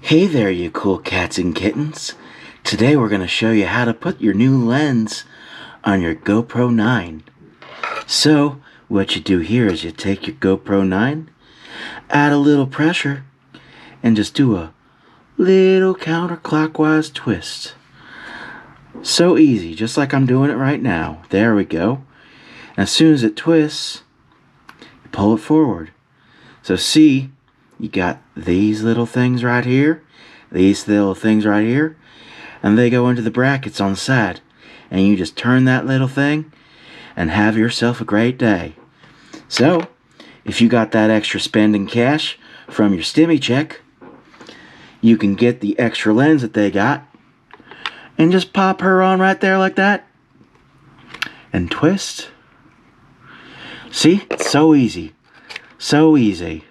Hey there, you cool cats and kittens. Today we're going to show you how to put your new lens on your GoPro 9. So, what you do here is you take your GoPro 9, add a little pressure, and just do a little counterclockwise twist. So easy, just like I'm doing it right now. There we go. And as soon as it twists, you pull it forward. So see, you got these little things right here, these little things right here, and they go into the brackets on the side. And you just turn that little thing and have yourself a great day. So, if you got that extra spending cash from your stimmy check, you can get the extra lens that they got and just pop her on right there like that and twist. See? It's so easy. So easy.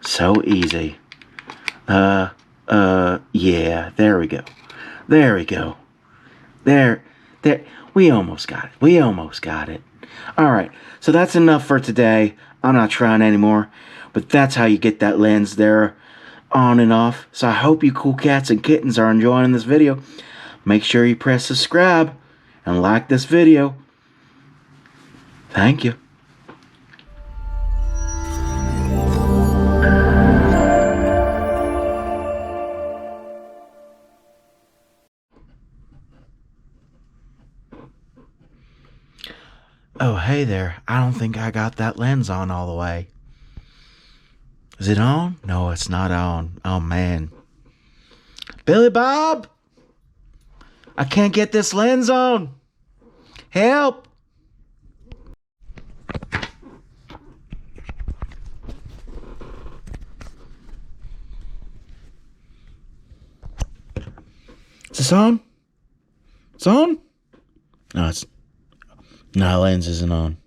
So easy. Yeah, there we go. There we go. There. We almost got it. We almost got it. Alright, so that's enough for today. I'm not trying anymore. But that's how you get that lens there on and off. So I hope you cool cats and kittens are enjoying this video. Make sure you press subscribe and like this video. Thank you. Oh, hey there. I don't think I got that lens on all the way. Is it on? No, it's not on. Oh, man. Billy Bob! I can't get this lens on. Help! Is this on? It's on? No, lens isn't on.